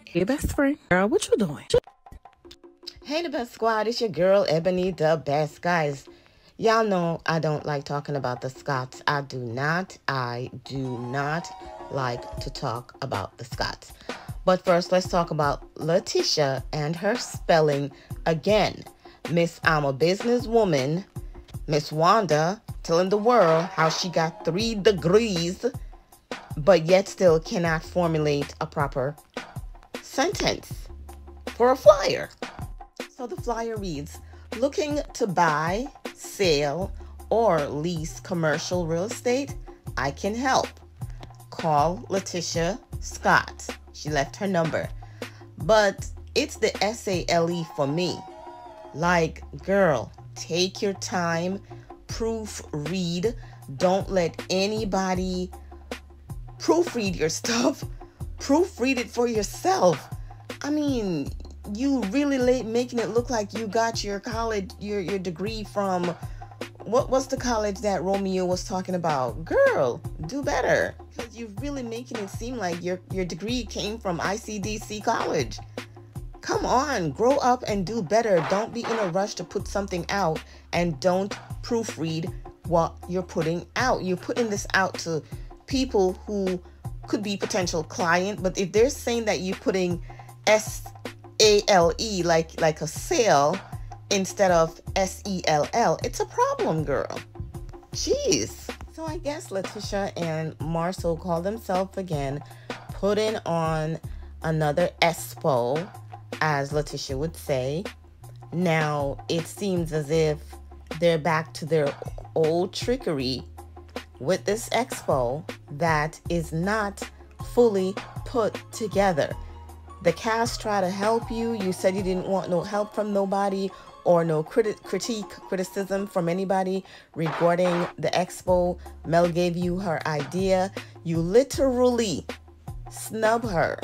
Hey, best friend. Girl, what you doing? Hey, the best squad. It's your girl, Ebony, the best. Guys, y'all know I don't like talking about the Scots. I do not like to talk about the Scots. But first, let's talk about Latisha and her spelling again. Miss I'm a businesswoman, Miss Wanda, telling the world how she got 3 degrees, but yet still cannot formulate a proper sentence for a flyer. So the flyer reads, looking to buy, sell, or lease commercial real estate? I can help. Call Latisha Scott. She left her number. But it's the SALE for me. Like, girl, take your time, proofread. Don't let anybody proofread your stuff. Proofread it for yourself. I mean, you really making it look like you got your college, your degree from, what's the college that Romeo was talking about? Girl, do better. Because you're really making it seem like your degree came from ICDC college. Come on, grow up and do better. Don't be in a rush to put something out and don't proofread what you're putting out. You're putting this out to people who could be potential client, but if they're saying that you're putting SALE like a sale instead of SELL, it's a problem, girl. Jeez. So I guess Latisha and Marcel call themselves again, putting on another ESPO, as Latisha would say. Now it seems as if they're back to their old trickery with this expo that is not fully put together. The cast try to help you. You said you didn't want no help from nobody or no criticism from anybody regarding the expo. Mel gave you her idea. You literally snub her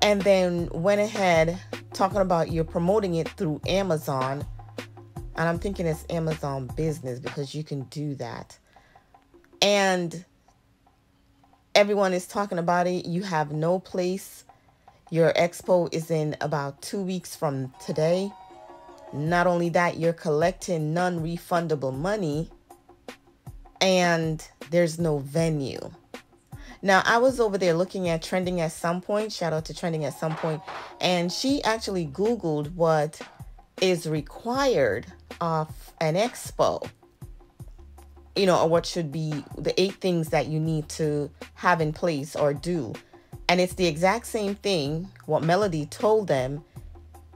and then went ahead talking about you're promoting it through Amazon. And I'm thinking it's Amazon Business because you can do that. And everyone is talking about it. You have no place. Your expo is in about 2 weeks from today. Not only that, you're collecting non-refundable money and there's no venue. Now, I was over there looking at Trending at some point. Shout out to Trending at some point. And she actually Googled what is required of an expo. You know, or what should be the 8 things that you need to have in place or do. And it's the exact same thing. What Melody told them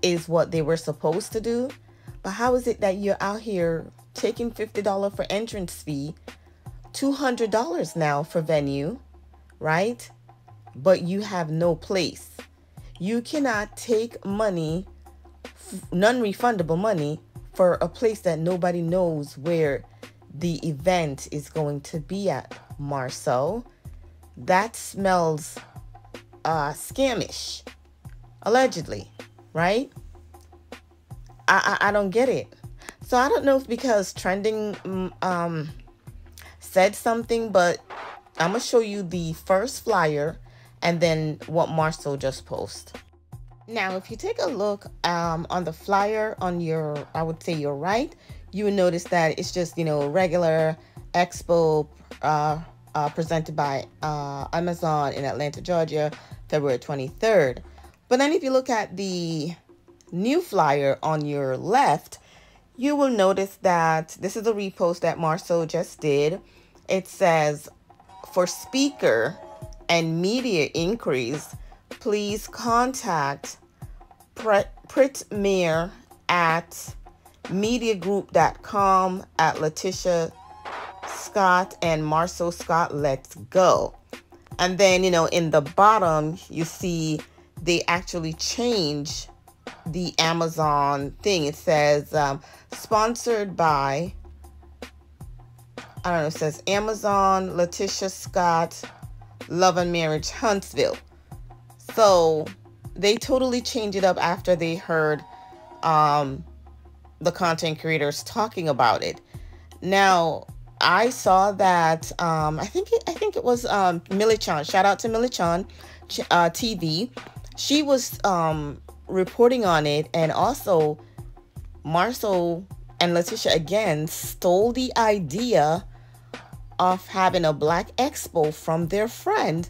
is what they were supposed to do. But how is it that you're out here taking $50 for entrance fee, $200 now for venue, right? But you have no place. You cannot take money, non-refundable money, for a place that nobody knows where the event is going to be at, Marceau. That smells scamish, allegedly, right? I don't get it. So I don't know if because Trending said something, but I'm gonna show you the first flyer and then what Marceau just posted. Now, if you take a look on the flyer on your, I would say your right, you will notice that it's just, you know, regular expo presented by Amazon in Atlanta, Georgia, February 23rd. But then if you look at the new flyer on your left, you will notice that this is a repost that Marceau just did. It says, for speaker and media inquiries, please contact Pritmere at mediagroup.com at Latisha Scott and Marceau Scott. Let's go. And then, you know, in the bottom, you see they actually change the Amazon thing. It says sponsored by, I don't know, it says Amazon, Latisha Scott, Love and Marriage, Huntsville. So they totally changed it up after they heard the content creators talking about it. Now, I saw that I think it was Millie Chan. Shout out to Millie Chan TV. She was reporting on it, and also Marcel and Latisha again stole the idea of having a black expo from their friend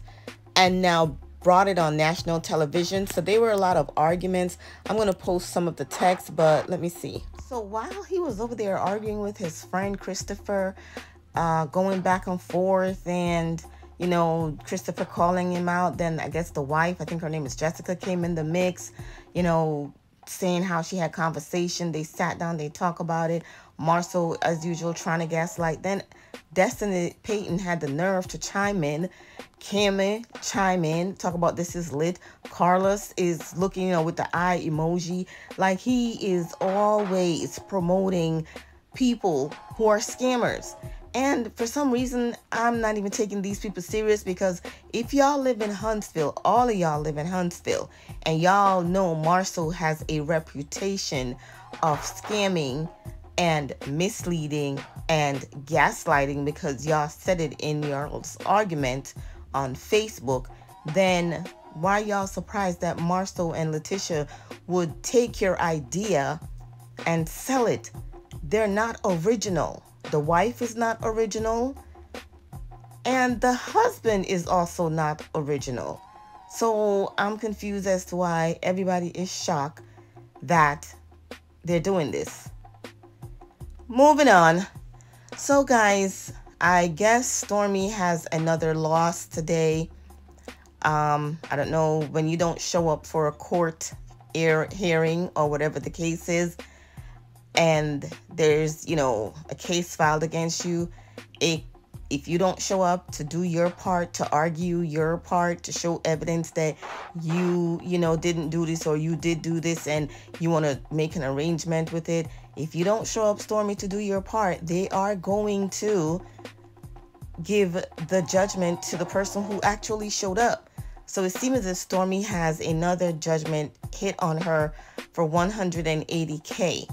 and now brought it on national television. So there were a lot of arguments. I'm going to post some of the text, but let me see. So while he was over there arguing with his friend Christopher, going back and forth, and you know, Christopher calling him out, then I guess the wife, I think her name is Jessica, came in the mix, you know, saying how she had conversation. They sat down, they talk about it. Marcel, as usual, trying to gaslight. Then Destiny Payton had the nerve to chime in. Kimmy chime in, talk about this is lit. Carlos is looking, you know, with the eye emoji. Like, he is always promoting people who are scammers. And for some reason, I'm not even taking these people serious, because if y'all live in Huntsville, all of y'all live in Huntsville, and y'all know Marcel has a reputation of scamming and misleading and gaslighting, because y'all said it in your argument on Facebook, then why y'all surprised that Marcel and Latisha would take your idea and sell it? They're not original. The wife is not original, and the husband is also not original. So I'm confused as to why everybody is shocked that they're doing this. Moving on. So guys, I guess Stormi has another loss today. I don't know, when you don't show up for a court hearing or whatever the case is, and there's, you know, a case filed against you, if you don't show up to do your part, to argue your part, to show evidence that you know, didn't do this, or you did do this, and you want to make an arrangement with it, if you don't show up, Stormi, to do your part, they are going to give the judgment to the person who actually showed up. So it seems as if Stormi has another judgment hit on her for $180K.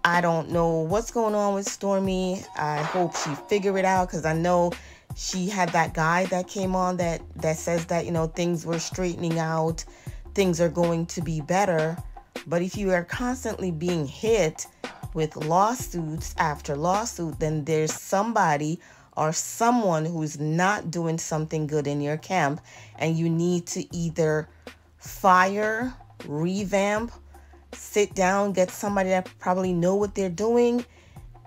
I don't know what's going on with Stormi. I hope she figure it out, because I know she had that guy that came on that says that, you know, things were straightening out, things are going to be better. But if you are constantly being hit with lawsuits after lawsuit, then there's somebody or someone who's not doing something good in your camp, and you need to either fire, revamp, sit down, get somebody that probably know what they're doing,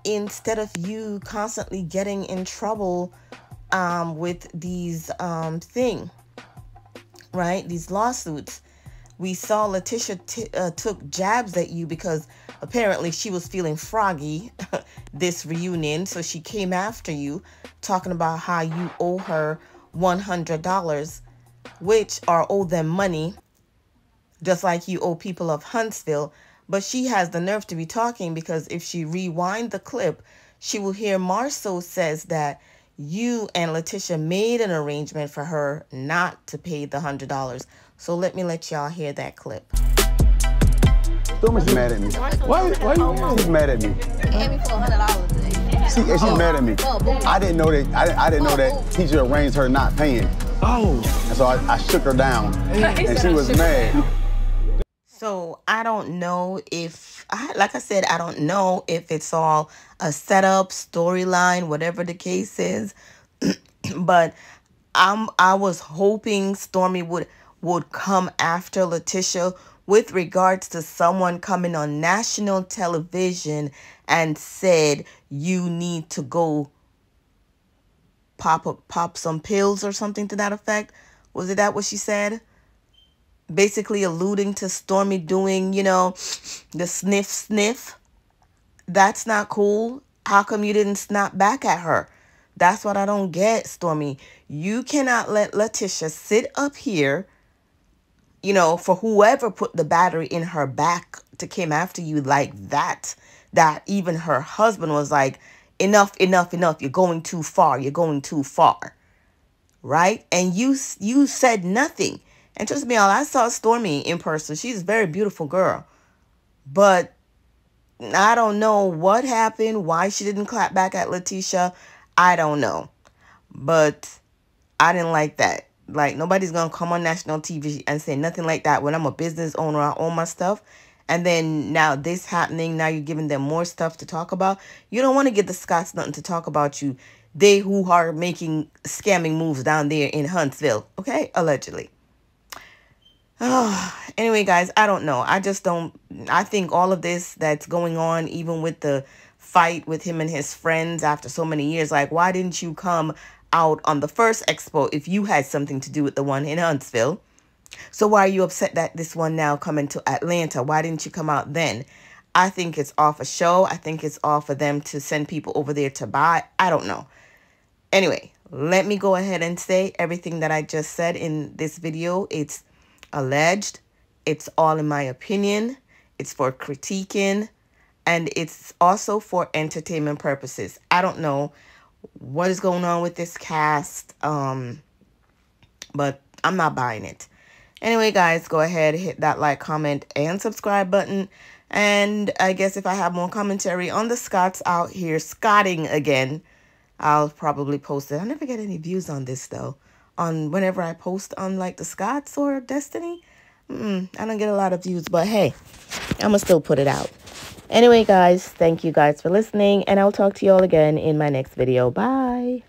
instead of you constantly getting in trouble with these these lawsuits. We saw Latisha took jabs at you because apparently she was feeling froggy this reunion, so she came after you, talking about how you owe her $100, which are owe them money, just like you owe people of Huntsville. But she has the nerve to be talking, because if she rewind the clip, she will hear Marcel says that you and Latisha made an arrangement for her not to pay the $100. So let me let y'all hear that clip. Stormi's mad at me. Why you? She's mad at me. She gave me for $100. She's mad at me. I didn't know that. I didn't know that teacher arranged her not paying. Oh. And so I shook her down, and she was mad. So I don't know if, like I said, I don't know if it's all a setup, storyline, whatever the case is. But I was hoping Stormi would come after Latisha with regards to someone coming on national television and said, you need to go pop some pills or something to that effect. Was it that what she said? Basically alluding to Stormi doing, you know, the sniff. That's not cool. How come you didn't snap back at her? That's what I don't get, Stormi. You cannot let Latisha sit up here, you know, for whoever put the battery in her back to come after you like that even her husband was like, enough, you're going too far, right? And you said nothing. And trust me, I saw Stormi in person. She's a very beautiful girl. But I don't know what happened, why she didn't clap back at Latisha. I don't know. But I didn't like that. Like, nobody's going to come on national TV and say nothing like that when I'm a business owner. I own my stuff. And then now this happening, now you're giving them more stuff to talk about. You don't want to give the Scots nothing to talk about you. They who are making scamming moves down there in Huntsville. Okay? Allegedly. Oh, anyway, guys, I don't know. I just don't. I think all of this that's going on, even with the fight with him and his friends after so many years, like, why didn't you come out on the first expo if you had something to do with the one in Huntsville? So why are you upset that this one now coming to Atlanta? Why didn't you come out then? I think it's all for show. I think it's all for them to send people over there to buy. I don't know. Anyway, let me go ahead and say everything that I just said in this video. It's alleged. It's all in my opinion. It's for critiquing. And it's also for entertainment purposes. I don't know what is going on with this cast. But I'm not buying it. Anyway, guys, go ahead, hit that like, comment, and subscribe button. And I guess if I have more commentary on the Scots out here scotting again, I'll probably post it. I never get any views on this, though. On whenever I post on, like, the Scots or Destiny. I don't get a lot of views, but hey, I'm going to still put it out. Anyway, guys, thank you guys for listening, and I'll talk to you all again in my next video. Bye.